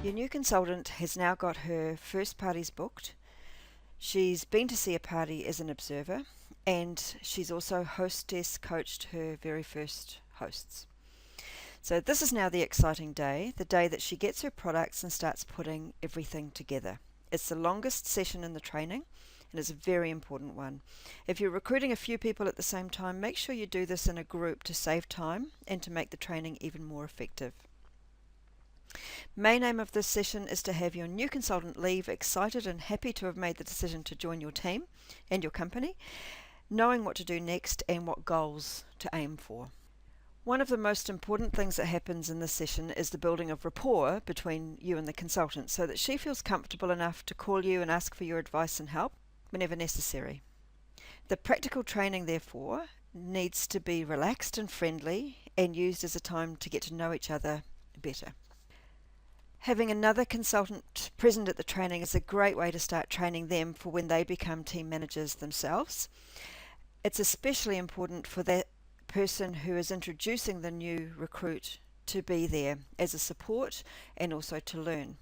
Your new consultant has now got her first parties booked. She's been to see a party as an observer, and she's also hostess coached her very first hosts. So this is now the exciting day, the day that she gets her products and starts putting everything together. It's the longest session in the training, and it's a very important one. If you're recruiting a few people at the same time, make sure you do this in a group to save time and to make the training even more effective. Main aim of this session is to have your new consultant leave excited and happy to have made the decision to join your team and your company, knowing what to do next and what goals to aim for. One of the most important things that happens in this session is the building of rapport between you and the consultant so that she feels comfortable enough to call you and ask for your advice and help whenever necessary. The practical training, therefore, needs to be relaxed and friendly and used as a time to get to know each other better. Having another consultant present at the training is a great way to start training them for when they become team managers themselves. It's especially important for that person who is introducing the new recruit to be there as a support and also to learn.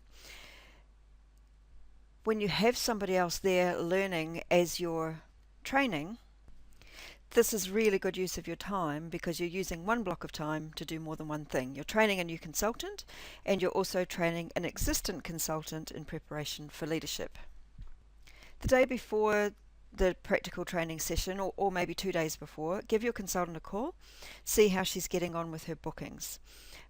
When you have somebody else there learning as you're training, this is really good use of your time because you're using one block of time to do more than one thing. You're training a new consultant and you're also training an existing consultant in preparation for leadership. The day before the practical training session, or maybe 2 days before, give your consultant a call, see how she's getting on with her bookings.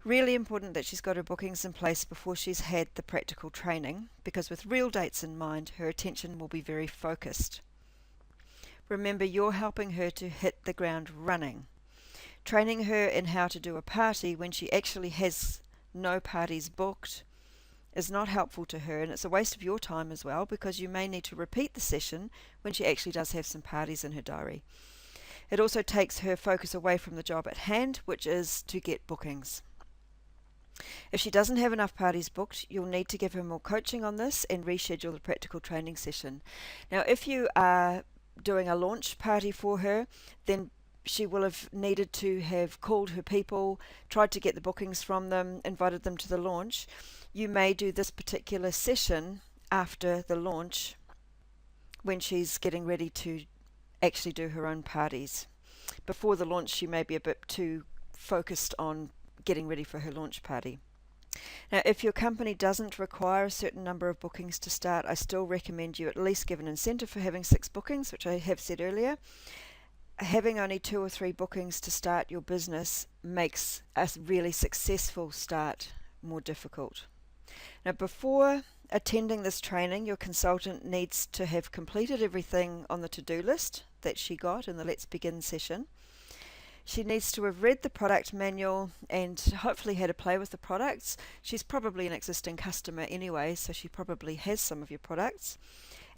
Really important that she's got her bookings in place before she's had the practical training, because with real dates in mind, her attention will be very focused. Remember, you're helping her to hit the ground running. Training her in how to do a party when she actually has no parties booked is not helpful to her, and it's a waste of your time as well because you may need to repeat the session when she actually does have some parties in her diary. It also takes her focus away from the job at hand, which is to get bookings. If she doesn't have enough parties booked, you'll need to give her more coaching on this and reschedule the practical training session. Now, if you are doing a launch party for her, then she will have needed to have called her people, tried to get the bookings from them, invited them to the launch. You may do this particular session after the launch when she's getting ready to actually do her own parties. Before the launch, she may be a bit too focused on getting ready for her launch party. Now, if your company doesn't require a certain number of bookings to start, I still recommend you at least give an incentive for having 6 bookings, which I have said earlier. Having only 2 or 3 bookings to start your business makes a really successful start more difficult. Now, before attending this training, your consultant needs to have completed everything on the to-do list that she got in the Let's Begin session. She needs to have read the product manual and hopefully had a play with the products. She's probably an existing customer anyway, so she probably has some of your products.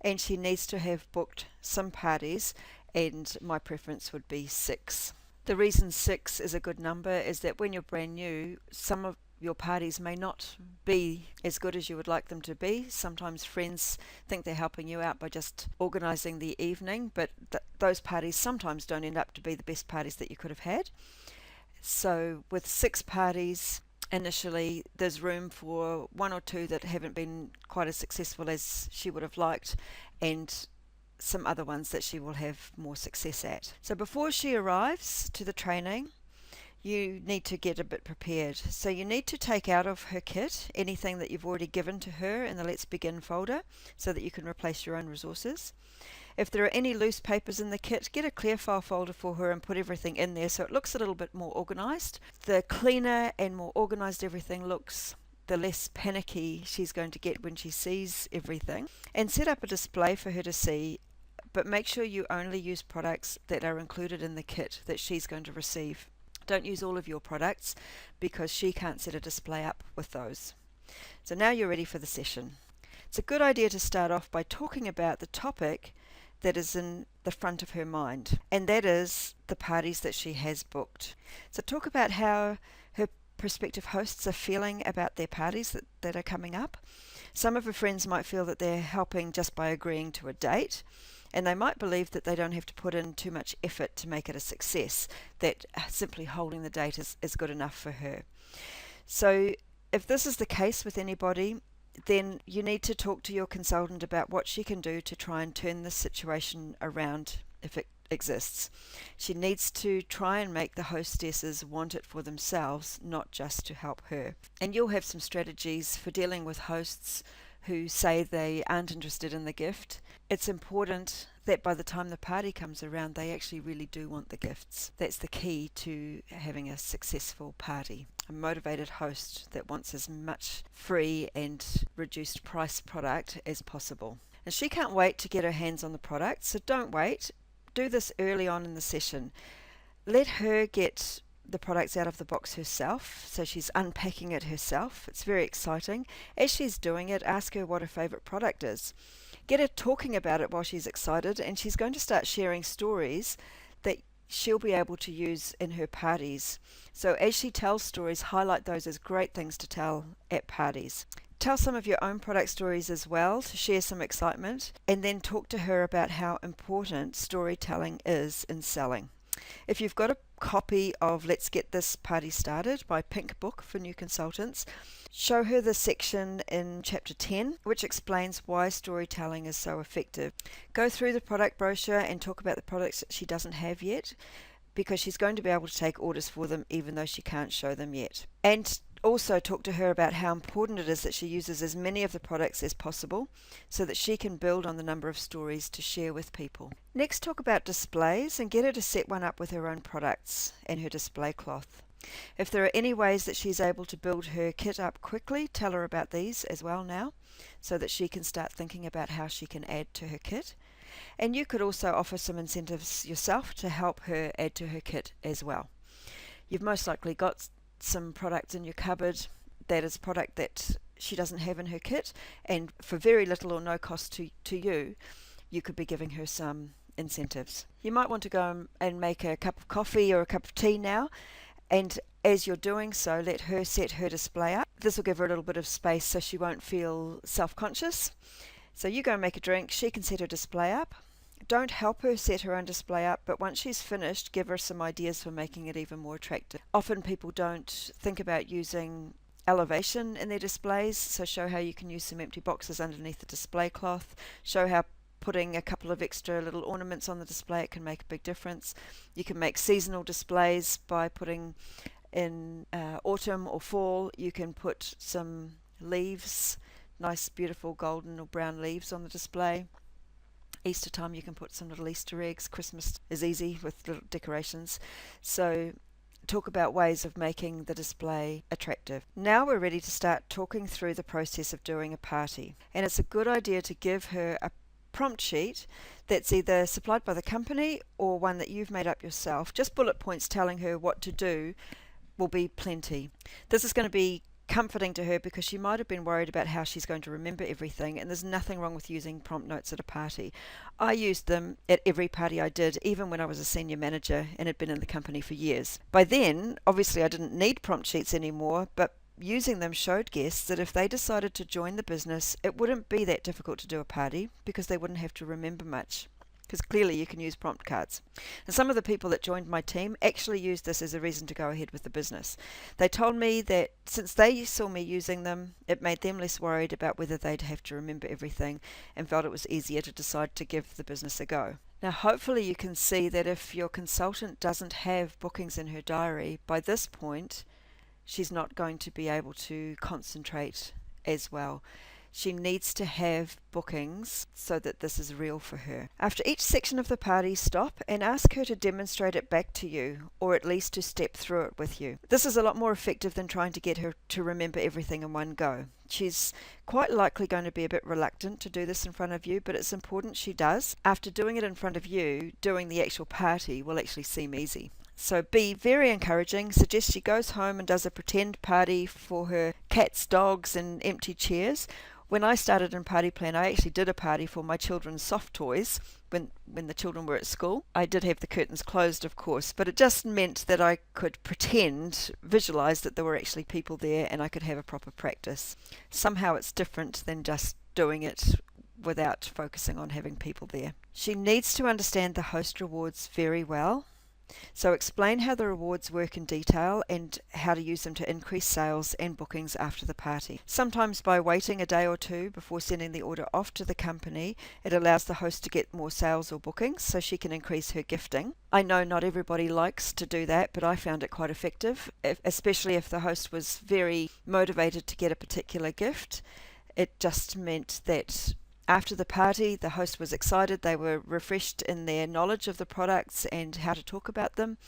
And she needs to have booked some parties, and my preference would be 6. The reason 6 is a good number is that when you're brand new, some of your parties may not be as good as you would like them to be. Sometimes friends think they're helping you out by just organising the evening, but those parties sometimes don't end up to be the best parties that you could have had. So with 6 parties initially, there's room for 1 or 2 that haven't been quite as successful as she would have liked, and some other ones that she will have more success at. So before she arrives to the training, you need to get a bit prepared. So you need to take out of her kit anything that you've already given to her in the Let's Begin folder so that you can replace your own resources. If there are any loose papers in the kit, get a clear file folder for her and put everything in there so it looks a little bit more organised. The cleaner and more organised everything looks, the less panicky she's going to get when she sees everything. And set up a display for her to see, but make sure you only use products that are included in the kit that she's going to receive. Don't use all of your products because she can't set a display up with those. So now you're ready for the session. It's a good idea to start off by talking about the topic that is in the front of her mind, and that is the parties that she has booked. So talk about how her prospective hosts are feeling about their parties that are coming up. Some of her friends might feel that they're helping just by agreeing to a date, and they might believe that they don't have to put in too much effort to make it a success, that simply holding the date is good enough for her. So if this is the case with anybody, then you need to talk to your consultant about what she can do to try and turn this situation around if it exists. She needs to try and make the hostesses want it for themselves, not just to help her. And you'll have some strategies for dealing with hosts who say they aren't interested in the gift. It's important that by the time the party comes around, they actually really do want the gifts. That's the key to having a successful party. A motivated host that wants as much free and reduced price product as possible. And she can't wait to get her hands on the product, so don't wait. Do this early on in the session. Let her get the products out of the box herself, so she's unpacking it herself. It's very exciting. As she's doing it, ask her what her favourite product is. Get her talking about it while she's excited, and she's going to start sharing stories that she'll be able to use in her parties. So as she tells stories, highlight those as great things to tell at parties. Tell some of your own product stories as well to share some excitement, and then talk to her about how important storytelling is in selling. If you've got a copy of Let's Get This Party Started by Pink Book for new consultants, show her the section in chapter 10 which explains why storytelling is so effective. Go through the product brochure and talk about the products that she doesn't have yet, because she's going to be able to take orders for them even though she can't show them yet. And also talk to her about how important it is that she uses as many of the products as possible so that she can build on the number of stories to share with people. Next, talk about displays and get her to set one up with her own products and her display cloth. If there are any ways that she's able to build her kit up quickly, tell her about these as well now, so that she can start thinking about how she can add to her kit. And you could also offer some incentives yourself to help her add to her kit as well. You've most likely got some products in your cupboard that is product that she doesn't have in her kit, and for very little or no cost to you, you could be giving her some incentives. You might want to go and make a cup of coffee or a cup of tea now, and as you're doing so, let her set her display up. This will give her a little bit of space so she won't feel self-conscious. So you go and make a drink, she can set her display up. Don't help her set her own display up, but once she's finished, give her some ideas for making it even more attractive. Often people don't think about using elevation in their displays, so show how you can use some empty boxes underneath the display cloth. Show how putting a couple of extra little ornaments on the display, it can make a big difference. You can make seasonal displays by putting in autumn or fall. You can put some leaves, nice beautiful golden or brown leaves on the display. Easter time you can put some little Easter eggs. Christmas is easy with little decorations. So talk about ways of making the display attractive. Now we're ready to start talking through the process of doing a party. And it's a good idea to give her a prompt sheet that's either supplied by the company or one that you've made up yourself. Just bullet points telling her what to do will be plenty. This is going to be comforting to her because she might have been worried about how she's going to remember everything, and there's nothing wrong with using prompt notes at a party. I used them at every party I did, even when I was a senior manager and had been in the company for years. By then, obviously I didn't need prompt sheets anymore, but using them showed guests that if they decided to join the business, it wouldn't be that difficult to do a party because they wouldn't have to remember much. Because clearly you can use prompt cards. And some of the people that joined my team actually used this as a reason to go ahead with the business. They told me that since they saw me using them, it made them less worried about whether they'd have to remember everything and felt it was easier to decide to give the business a go. Now hopefully you can see that if your consultant doesn't have bookings in her diary, by this point she's not going to be able to concentrate as well. She needs to have bookings so that this is real for her. After each section of the party, stop and ask her to demonstrate it back to you, or at least to step through it with you. This is a lot more effective than trying to get her to remember everything in one go. She's quite likely going to be a bit reluctant to do this in front of you, but it's important she does. After doing it in front of you, doing the actual party will actually seem easy. So be very encouraging. Suggest she goes home and does a pretend party for her cats, dogs and empty chairs. When I started in Party Plan, I actually did a party for my children's soft toys when the children were at school. I did have the curtains closed, of course, but it just meant that I could visualize that there were actually people there and I could have a proper practice. Somehow it's different than just doing it without focusing on having people there. She needs to understand the host rewards very well. So explain how the rewards work in detail and how to use them to increase sales and bookings after the party. Sometimes by waiting a day or two before sending the order off to the company, it allows the host to get more sales or bookings so she can increase her gifting. I know not everybody likes to do that, but I found it quite effective, especially if the host was very motivated to get a particular gift. It just meant that after the party, the host was excited, they were refreshed in their knowledge of the products and how to talk about them,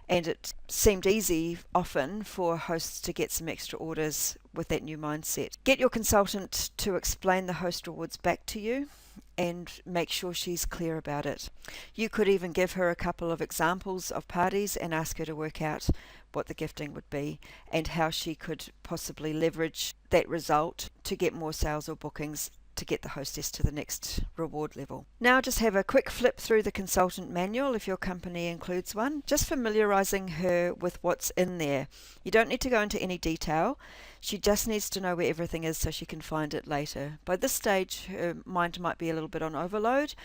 and it seemed easy often for hosts to get some extra orders with that new mindset. Get your consultant to explain the host rewards back to you and make sure she's clear about it. You could even give her a couple of examples of parties and ask her to work out what the gifting would be and how she could possibly leverage that result to get more sales or bookings to get the hostess to the next reward level. Now just have a quick flip through the consultant manual if your company includes one, just familiarizing her with what's in there. You don't need to go into any detail. She just needs to know where everything is so she can find it later. By this stage, her mind might be a little bit on overload.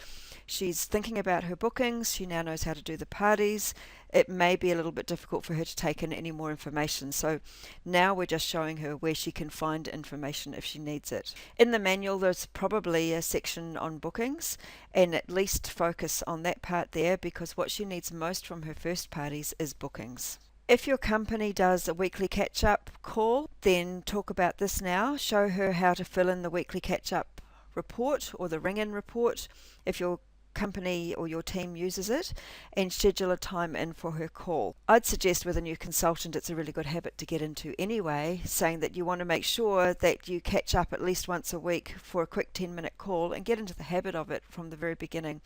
She's thinking about her bookings. She now knows how to do the parties. It may be a little bit difficult for her to take in any more information. So now we're just showing her where she can find information if she needs it. In the manual, there's probably a section on bookings, and at least focus on that part there because what she needs most from her first parties is bookings. If your company does a weekly catch-up call, then talk about this now. Show her how to fill in the weekly catch-up report or the ring-in report if your company or your team uses it, and schedule a time in for her call. I'd suggest with a new consultant it's a really good habit to get into anyway, saying that you want to make sure that you catch up at least once a week for a quick 10-minute call and get into the habit of it from the very beginning.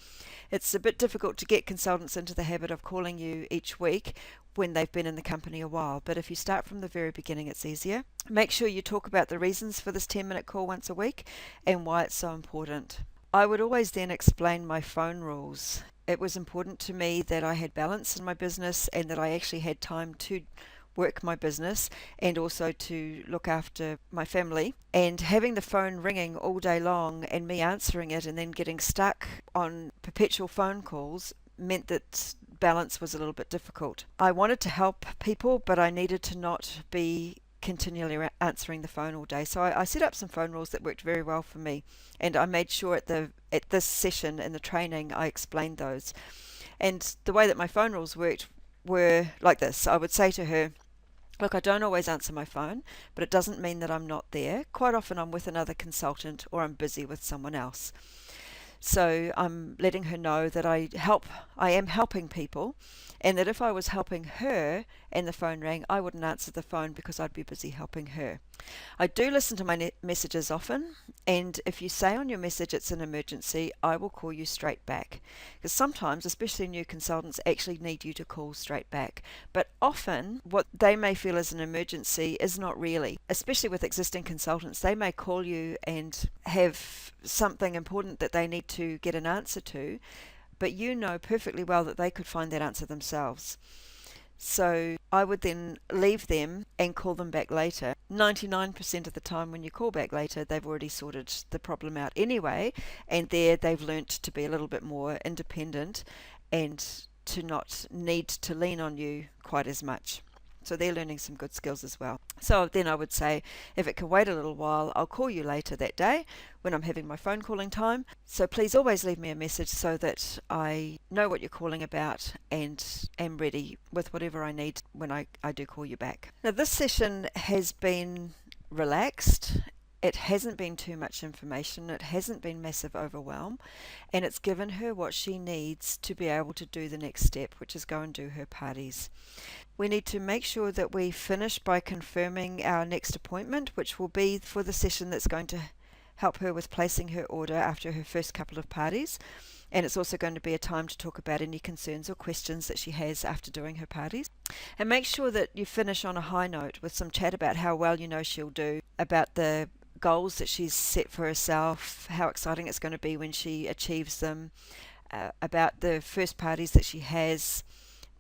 It's a bit difficult to get consultants into the habit of calling you each week when they've been in the company a while, but if you start from the very beginning it's easier. Make sure you talk about the reasons for this 10-minute call once a week and why it's so important. I would always then explain my phone rules. It was important to me that I had balance in my business and that I actually had time to work my business and also to look after my family. And having the phone ringing all day long and me answering it and then getting stuck on perpetual phone calls meant that balance was a little bit difficult. I wanted to help people, but I needed to not be continually answering the phone all day. So I set up some phone rules that worked very well for me, and I made sure at this session in the training I explained those. And the way that my phone rules worked were like this. I would say to her, look, I don't always answer my phone, but it doesn't mean that I'm not there. Quite often I'm with another consultant or I'm busy with someone else. So I'm letting her know that I am helping people, and that if I was helping her and the phone rang, I wouldn't answer the phone because I'd be busy helping her. I do listen to my messages often, and if you say on your message it's an emergency, I will call you straight back. Because sometimes, especially new consultants, actually need you to call straight back. But often, what they may feel is an emergency is not really. Especially with existing consultants, they may call you and have something important that they need to get an answer to, but you know perfectly well that they could find that answer themselves. So I would then leave them and call them back later. 99% of the time when you call back later, they've already sorted the problem out anyway, and there they've learnt to be a little bit more independent and to not need to lean on you quite as much. So they're learning some good skills as well. So then I would say, if it can wait a little while, I'll call you later that day when I'm having my phone calling time. So please always leave me a message so that I know what you're calling about and am ready with whatever I need when I do call you back. Now this session has been relaxed. It hasn't been too much information, it hasn't been massive overwhelm, and it's given her what she needs to be able to do the next step, which is go and do her parties. We need to make sure that we finish by confirming our next appointment, which will be for the session that's going to help her with placing her order after her first couple of parties. And it's also going to be a time to talk about any concerns or questions that she has after doing her parties. And make sure that you finish on a high note with some chat about how well you know she'll do, about the goals that she's set for herself, how exciting it's going to be when she achieves them, about the first parties that she has,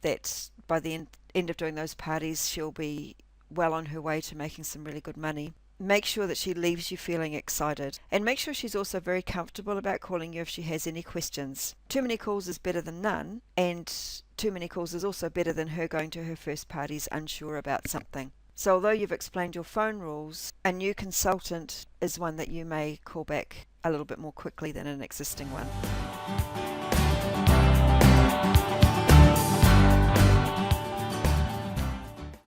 that by the end of doing those parties she'll be well on her way to making some really good money. Make sure that she leaves you feeling excited, and make sure she's also very comfortable about calling you if she has any questions. Too many calls is better than none, and too many calls is also better than her going to her first parties unsure about something. So although you've explained your phone rules, a new consultant is one that you may call back a little bit more quickly than an existing one.